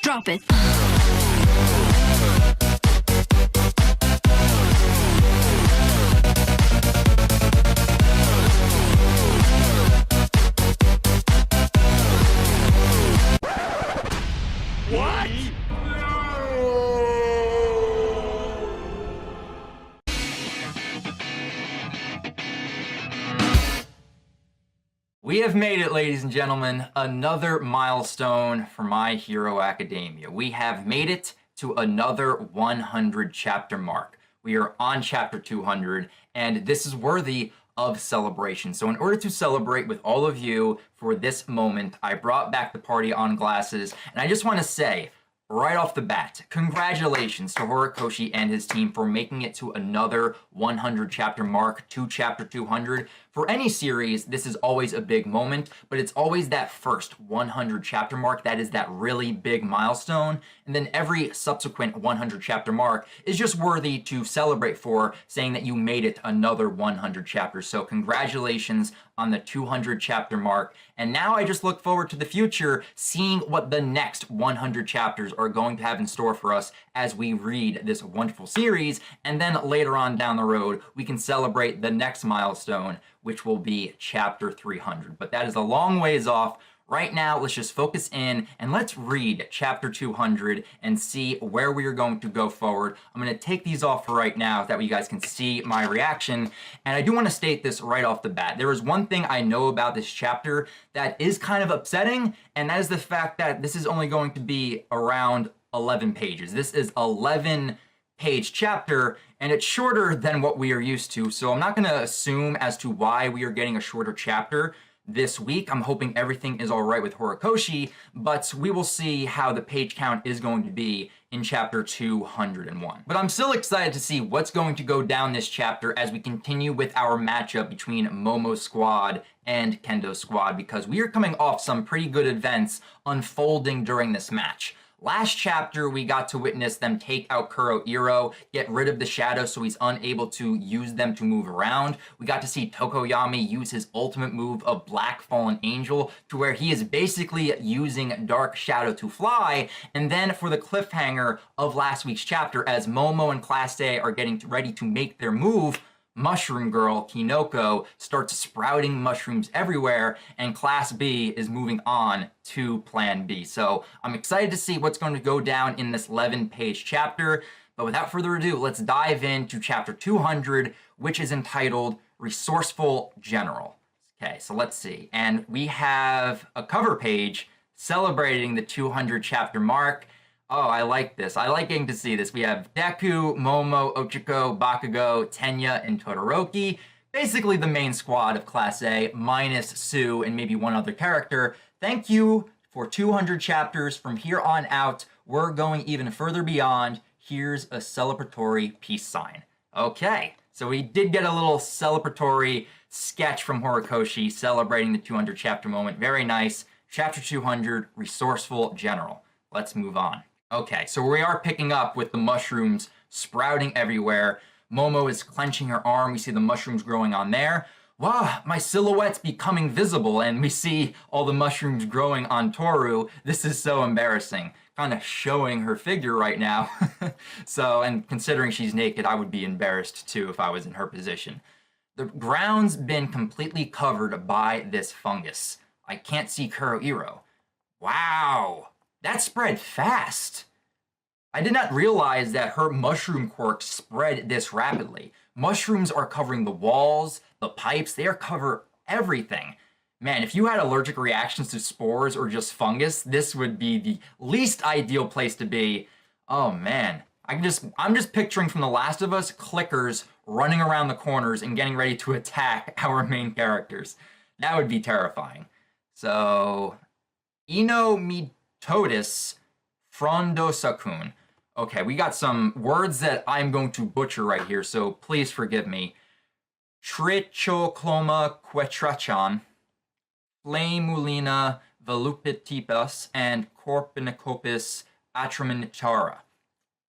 Drop it. What? We have made it, ladies and gentlemen, another milestone for My Hero Academia. We have made it to another 100 chapter mark. We are on chapter 200, and this is worthy of celebration. So in order to celebrate with all of you for this moment, I brought back the party on glasses, and I just want to say, right off the bat, congratulations to Horikoshi and his team for making it to another 100 chapter mark, to chapter 200. For any series, this is always a big moment, but it's always that first 100 chapter mark that is that really big milestone, and then every subsequent 100 chapter mark is just worthy to celebrate for, saying that you made it another 100 chapters. So congratulations on the 200 chapter mark, and now I just look forward to the future, seeing what the next 100 chapters are going to have in store for us as we read this wonderful series, and then later on down the road, we can celebrate the next milestone, which will be chapter 300. But that is a long ways off. Right now, let's just focus in and let's read chapter 200 and see where we are going to go forward. I'm going to take these off for right now so that way you guys can see my reaction. And I do want to state this right off the bat. There is one thing I know about this chapter that is kind of upsetting, and that is the fact that this is only going to be around 11 pages. This is 11-page chapter, and it's shorter than what we are used to. So I'm not going to assume as to why we are getting a shorter chapter this week. I'm hoping everything is all right with Horikoshi, but we will see how the page count is going to be in chapter 201. But I'm still excited to see what's going to go down this chapter as we continue with our matchup between Momo's squad and Kendo's squad, because we are coming off some pretty good events unfolding during this match. Last chapter, we got to witness them take out Kurohiro, get rid of the shadow so he's unable to use them to move around. We got to see Tokoyami use his ultimate move of Black Fallen Angel to where he is basically using Dark Shadow to fly. And then for the cliffhanger of last week's chapter, as Momo and Class A are getting ready to make their move, Mushroom Girl, Kinoko, starts sprouting mushrooms everywhere, and Class B is moving on to Plan B. So I'm excited to see what's going to go down in this 11-page chapter, but without further ado, let's dive into chapter 200, which is entitled Resourceful General. Okay, so let's see. And we have a cover page celebrating the 200 chapter mark. Oh, I like this. I like getting to see this. We have Deku, Momo, Ochiko, Bakugo, Tenya, and Todoroki. Basically the main squad of Class A, minus Sue and maybe one other character. Thank you for 200 chapters. From here on out, we're going even further beyond. Here's a celebratory peace sign. Okay, so we did get a little celebratory sketch from Horikoshi celebrating the 200 chapter moment. Very nice. Chapter 200, Resourceful General. Let's move on. Okay, so we are picking up with the mushrooms sprouting everywhere. Momo is clenching her arm. We see the mushrooms growing on there. Wow, my silhouette's becoming visible, and we see all the mushrooms growing on Toru. This is so embarrassing. Kind of showing her figure right now. So, and considering she's naked, I would be embarrassed too if I was in her position. The ground's been completely covered by this fungus. I can't see Kurohiro. Wow. That spread fast. I did not realize that her mushroom quirks spread this rapidly. Mushrooms are covering the walls, the pipes, they are cover everything. Man, if you had allergic reactions to spores or just fungus, this would be the least ideal place to be. Oh man, I'm just picturing from The Last of Us clickers running around the corners and getting ready to attack our main characters. That would be terrifying. So, Todis Frondosakun. Okay, we got some words that I'm going to butcher right here, so please forgive me. Trichocloma quetrachan, Flamulina volupitibus, and Corpinicopus atraminitara.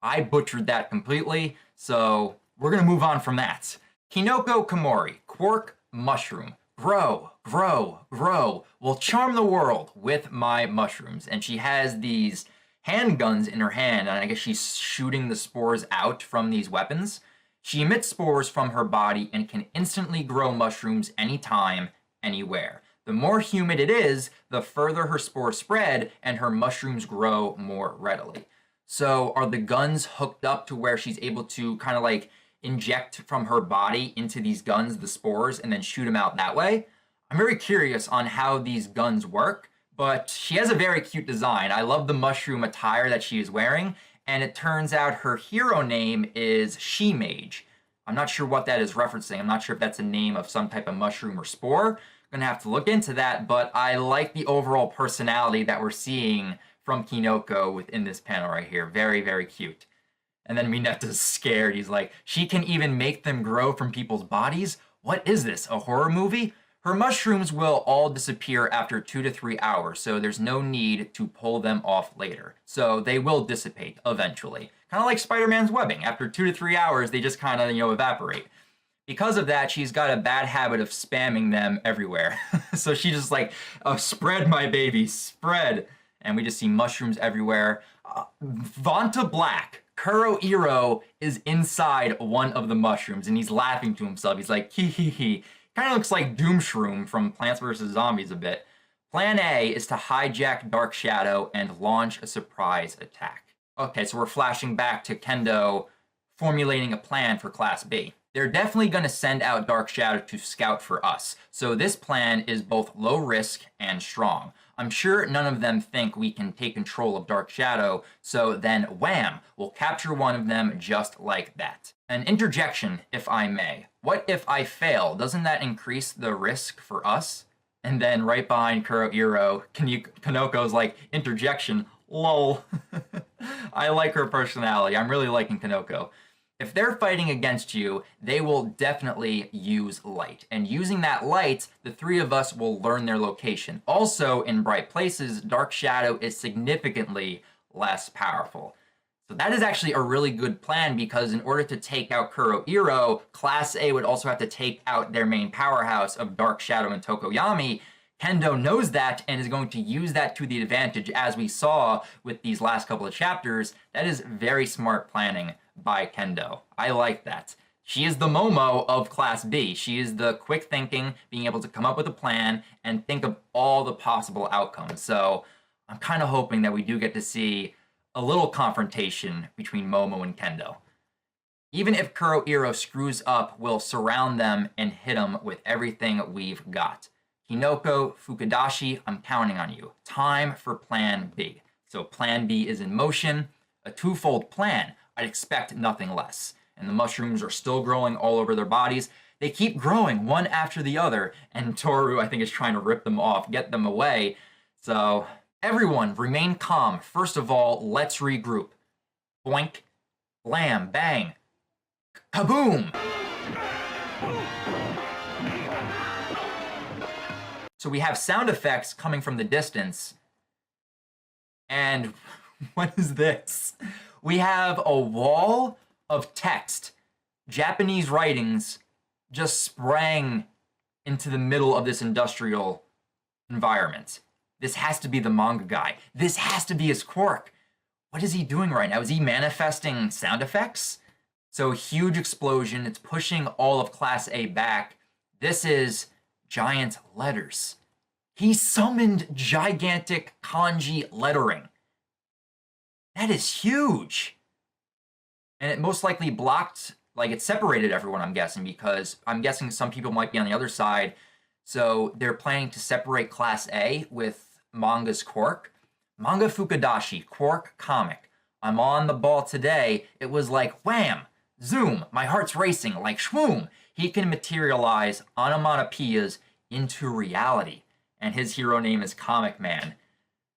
I butchered that completely, so we're gonna move on from that. Kinoko Komori, quirk mushroom. Grow, grow, grow. Will charm the world with my mushrooms. And she has these handguns in her hand, and I guess she's shooting the spores out from these weapons. She emits spores from her body and can instantly grow mushrooms anytime, anywhere. The more humid it is, the further her spores spread and her mushrooms grow more readily. So are the guns hooked up to where she's able to kind of like inject from her body into these guns the spores and then shoot them out that way? I'm very curious on how these guns work, but she has a very cute design. I love the mushroom attire that she is wearing, and it turns out her hero name is She-Mage. I'm not sure what that is referencing. I'm not sure if that's a name of some type of mushroom or spore. I'm gonna have to look into that, but I like the overall personality that we're seeing from Kinoko within this panel right here. Very, very cute. And then Mineta's scared. He's like, she can even make them grow from people's bodies? What is this, a horror movie? Her mushrooms will all disappear after 2 to 3 hours, so there's no need to pull them off later. So they will dissipate eventually. Kind of like Spider-Man's webbing. After 2 to 3 hours, they just kind of, evaporate. Because of that, she's got a bad habit of spamming them everywhere. So she just like, spread my baby, spread. And we just see mushrooms everywhere. Vanta Black, Kurohiro, is inside one of the mushrooms, and he's laughing to himself. He's like, hee hee hee. Kind of looks like Doomshroom from Plants vs. Zombies a bit. Plan A is to hijack Dark Shadow and launch a surprise attack. Okay, so we're flashing back to Kendo formulating a plan for Class B. They're definitely going to send out Dark Shadow to scout for us, so this plan is both low risk and strong. I'm sure none of them think we can take control of Dark Shadow, so then wham, we'll capture one of them just like that. An interjection, if I may. What if I fail? Doesn't that increase the risk for us? And then right behind Kurohiro, Kanoko's like, interjection, lol. I like her personality. I'm really liking Kinoko. If they're fighting against you, they will definitely use light. And using that light, the three of us will learn their location. Also, in bright places, Dark Shadow is significantly less powerful. So that is actually a really good plan, because in order to take out Kurohiro, Class A would also have to take out their main powerhouse of Dark Shadow and Tokoyami. Kendo knows that and is going to use that to the advantage, as we saw with these last couple of chapters. That is very smart planning by Kendo. I like that. She is the Momo of Class B. She is the quick thinking, being able to come up with a plan and think of all the possible outcomes. So I'm kind of hoping that we do get to see a little confrontation between Momo and Kendo. Even if Kurohiro screws up, we'll surround them and hit them with everything we've got. Kinoko, Fukudashi, I'm counting on you. Time for Plan B. So Plan B is in motion. A twofold plan. I'd expect nothing less. And the mushrooms are still growing all over their bodies. They keep growing one after the other, and Toru, I think, is trying to rip them off, get them away. So everyone remain calm. First of all, let's regroup. Boink, blam, bang, kaboom! So we have sound effects coming from the distance. And what is this? We have a wall of text, Japanese writings, just sprang into the middle of this industrial environment. This has to be the manga guy. This has to be his quirk. What is he doing right now? Is he manifesting sound effects? So huge explosion. It's pushing all of Class A back. This is giant letters. He summoned gigantic kanji lettering. That is huge. And it most likely blocked, like it separated everyone, I'm guessing, because I'm guessing some people might be on the other side. So they're planning to separate Class A with manga's quirk. Manga Fukudashi, quirk comic. I'm on the ball today. It was like wham, zoom, my heart's racing, like shwoom. He can materialize onomatopoeias into reality. And his hero name is Comic Man.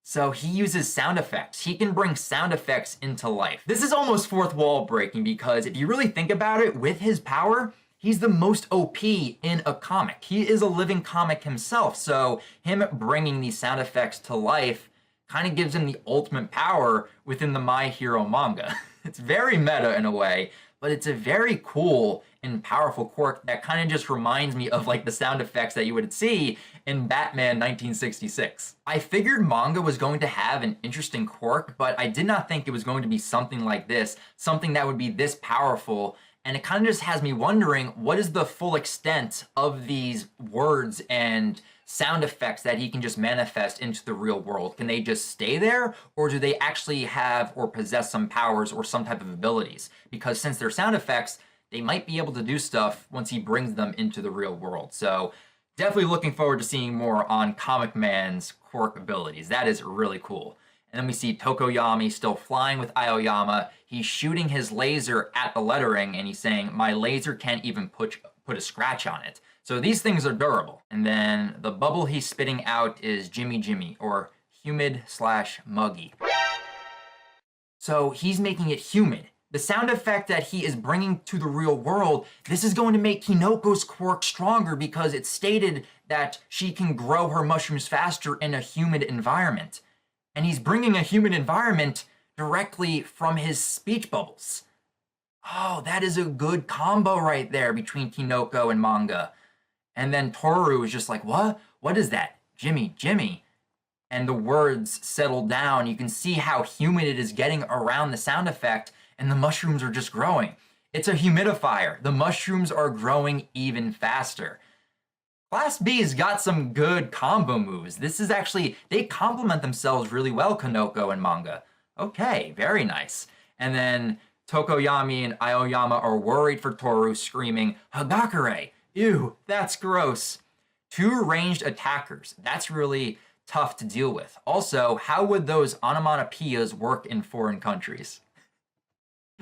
So he uses sound effects. He can bring sound effects into life. This is almost fourth wall breaking, because if you really think about it, with his power, he's the most OP in a comic. He is a living comic himself. So him bringing these sound effects to life kind of gives him the ultimate power within the My Hero manga. It's very meta in a way, but it's a very cool and powerful quirk that kind of just reminds me of like the sound effects that you would see in Batman 1966. I figured manga was going to have an interesting quirk, but I did not think it was going to be something like this, something that would be this powerful. And it kind of just has me wondering, what is the full extent of these words and sound effects that he can just manifest into the real world? Can they just stay there, or do they actually have or possess some powers or some type of abilities? Because since they're sound effects, they might be able to do stuff once he brings them into the real world. So definitely looking forward to seeing more on Comic Man's quirk abilities. That is really cool. And then we see Tokoyami still flying with Aoyama. He's shooting his laser at the lettering, and he's saying, my laser can't even put a scratch on it. So these things are durable. And then the bubble he's spitting out is Jimmy Jimmy, or humid/muggy. So he's making it humid. The sound effect that he is bringing to the real world, this is going to make Kinoko's quirk stronger because it's stated that she can grow her mushrooms faster in a humid environment. And he's bringing a humid environment directly from his speech bubbles. Oh, that is a good combo right there between Kinoko and Manga. And then Toru is just like, what? What is that? Jimmy, Jimmy. And the words settle down. You can see how humid it is getting around the sound effect, and the mushrooms are just growing. It's a humidifier. The mushrooms are growing even faster. Class B's got some good combo moves. This is actually, they complement themselves really well, Kinoko and Manga. Okay, very nice. And then Tokoyami and Aoyama are worried for Toru, screaming, Hagakure! Ew, that's gross. Two ranged attackers. That's really tough to deal with. Also, how would those onomatopoeias work in foreign countries?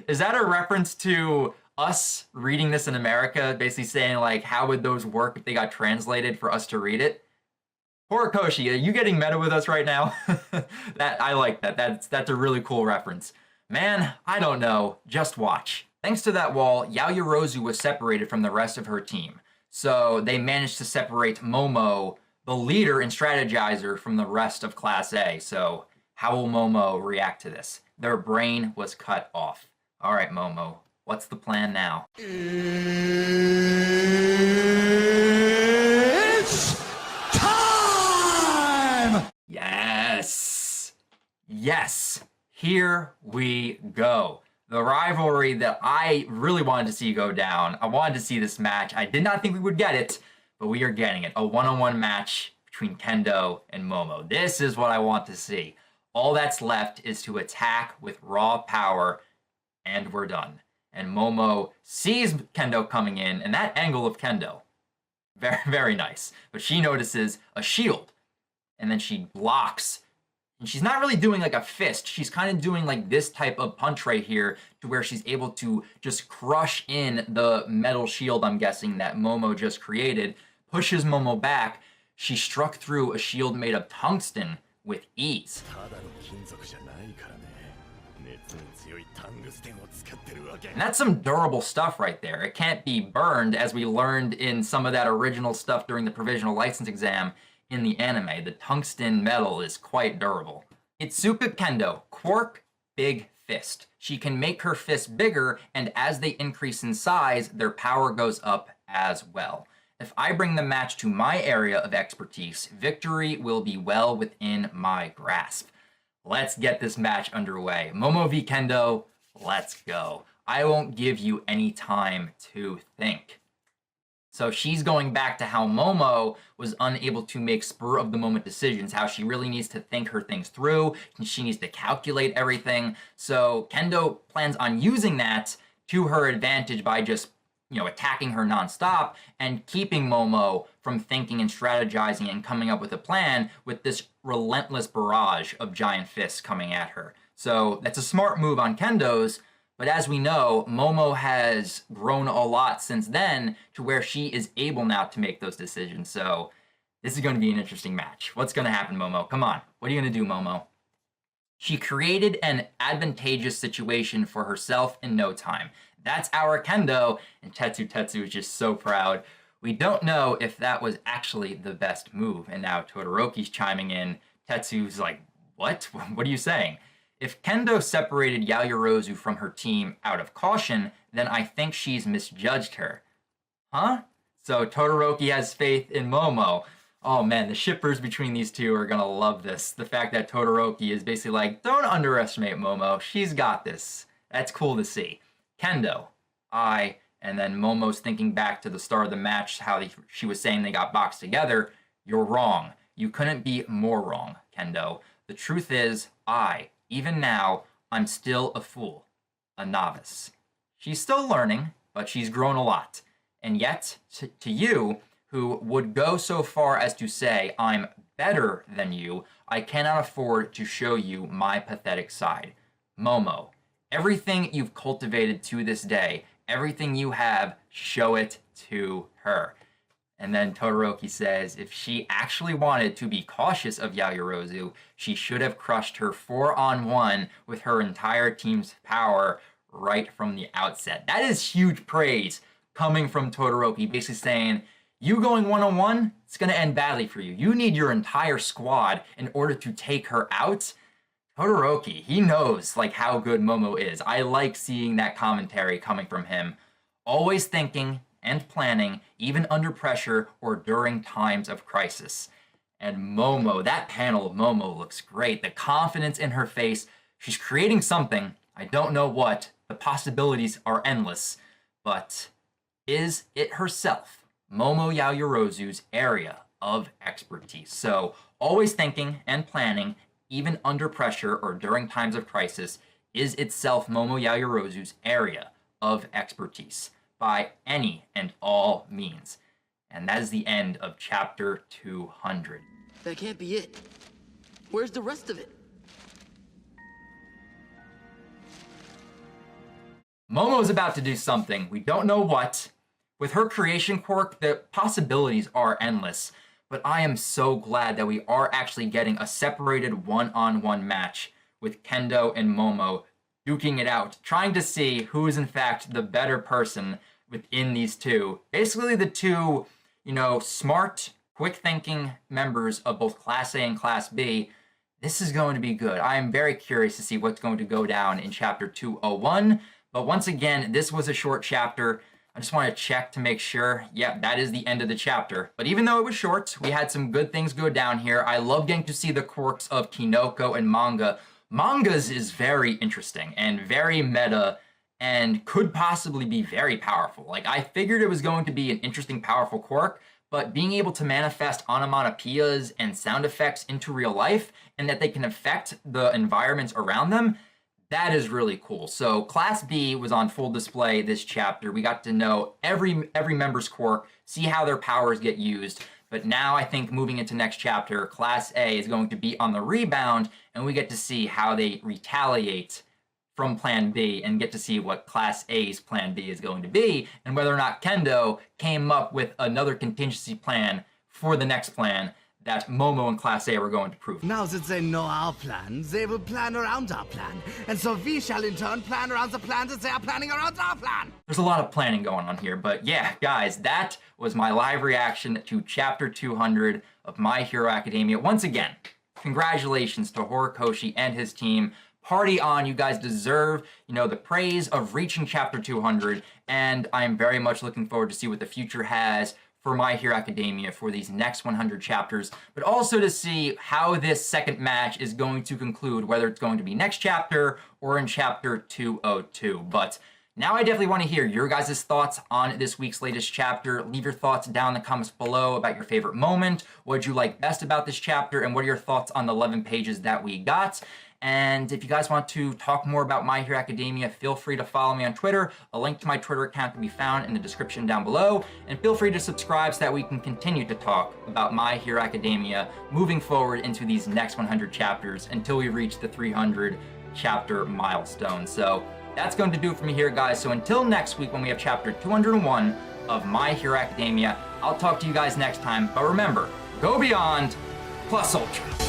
Is that a reference to us reading this in America, basically saying, like, how would those work if they got translated for us to read it? Horikoshi, are you getting meta with us right now? I like that. That's a really cool reference. Man, I don't know. Just watch. Thanks to that wall, Yaoyorozu was separated from the rest of her team. So they managed to separate Momo, the leader and strategizer, from the rest of Class A. So how will Momo react to this? Their brain was cut off. All right, Momo, what's the plan now? It's time! Yes! Yes! Here we go. The rivalry that I really wanted to see go down. I wanted to see this match. I did not think we would get it, but we are getting it. A one-on-one match between Kendo and Momo. This is what I want to see. All that's left is to attack with raw power, and we're done. And Momo sees Kendo coming in, and that angle of Kendo, very, very nice. But she notices a shield, and then she blocks. And she's not really doing like a fist. She's kind of doing like this type of punch right here, to where she's able to just crush in the metal shield, I'm guessing, that Momo just created, pushes Momo back. She struck through a shield made of tungsten with ease. And that's some durable stuff right there. It can't be burned, as we learned in some of that original stuff during the provisional license exam in the anime. The tungsten metal is quite durable. Itsuka Kendo, quirk, big fist. She can make her fist bigger, and as they increase in size, their power goes up as well. If I bring the match to my area of expertise, victory will be well within my grasp. Let's get this match underway. Momo v Kendo, let's go. I won't give you any time to think. So she's going back to how Momo was unable to make spur-of-the-moment decisions, how she really needs to think her things through, and she needs to calculate everything. So Kendo plans on using that to her advantage by just, attacking her nonstop and keeping Momo from thinking and strategizing and coming up with a plan with this relentless barrage of giant fists coming at her. So that's a smart move on Kendo's, but as we know, Momo has grown a lot since then to where she is able now to make those decisions. So this is going to be an interesting match. What's going to happen, Momo? Come on. What are you going to do, Momo? She created an advantageous situation for herself in no time. That's our Kendo, and Tetsu is just so proud. We don't know if that was actually the best move, and now Todoroki's chiming in. Tetsu's like, what? What are you saying? If Kendo separated Yaoyorozu from her team out of caution, then I think she's misjudged her. Huh? So Todoroki has faith in Momo. Oh man, the shippers between these two are gonna love this. The fact that Todoroki is basically like, don't underestimate Momo, she's got this. That's cool to see. Kendo, and then Momo's thinking back to the start of the match, how she was saying they got boxed together. You're wrong. You couldn't be more wrong, Kendo. The truth is, even now, I'm still a fool, a novice. She's still learning, but she's grown a lot. And yet, to you, who would go so far as to say, I'm better than you, I cannot afford to show you my pathetic side. Momo, everything you've cultivated to this day, everything you have, show it to her. And then Todoroki says, if she actually wanted to be cautious of Yaoyorozu, she should have crushed her 4-on-1 with her entire team's power right from the outset. That is huge praise coming from Todoroki, basically saying, you going 1-on-1, it's going to end badly for you. You need your entire squad in order to take her out. Todoroki, he knows like how good Momo is. I like seeing that commentary coming from him. Always thinking and planning, even under pressure or during times of crisis. And Momo, that panel of Momo looks great. The confidence in her face. She's creating something. I don't know what. The possibilities are endless. But is it herself, Momo Yaoyorozu's area of expertise? So always thinking and planning, even under pressure or during times of crisis, is itself Momo Yaoyorozu's area of expertise by any and all means. And that is the end of chapter 200. That can't be it. Where's the rest of it? Momo's about to do something. We don't know what. With her creation quirk, the possibilities are endless. But I am so glad that we are actually getting a separated one-on-one match with Kendo and Momo duking it out, trying to see who is in fact the better person within these two. Basically the two, smart, quick-thinking members of both Class A and Class B. This is going to be good. I am very curious to see what's going to go down in chapter 201. But once again, this was a short chapter. I just want to check to make sure. Yeah, that is the end of the chapter. But even though it was short, we had some good things go down here. I love getting to see the quirks of Kinoko and Manga. Manga's is very interesting and very meta and could possibly be very powerful. Like, I figured it was going to be an interesting, powerful quirk, but being able to manifest onomatopoeias and sound effects into real life and that they can affect the environments around them, that is really cool. So Class B was on full display this chapter. We got to know every member's quirk, see how their powers get used. But now I think moving into next chapter, Class A is going to be on the rebound, and we get to see how they retaliate from Plan B and get to see what Class A's Plan B is going to be, and whether or not Kendo came up with another contingency plan for the next plan that Momo and Class A were going to prove. Now that they know our plan, they will plan around our plan. And so we shall in turn plan around the plan that they are planning around our plan. There's a lot of planning going on here, but yeah, guys, that was my live reaction to Chapter 200 of My Hero Academia. Once again, congratulations to Horikoshi and his team. Party on, you guys deserve, the praise of reaching Chapter 200, and I am very much looking forward to see what the future has for My Hero Academia for these next 100 chapters, but also to see how this second match is going to conclude, whether it's going to be next chapter or in chapter 202. But now I definitely want to hear your guys' thoughts on this week's latest chapter. Leave your thoughts down in the comments below about your favorite moment, what you like best about this chapter, and what are your thoughts on the 11 pages that we got. And if you guys want to talk more about My Hero Academia, feel free to follow me on Twitter. A link to my Twitter account can be found in the description down below. And feel free to subscribe so that we can continue to talk about My Hero Academia moving forward into these next 100 chapters until we reach the 300 chapter milestone. So that's going to do it for me here, guys. So until next week when we have chapter 201 of My Hero Academia, I'll talk to you guys next time. But remember, go beyond plus ultra.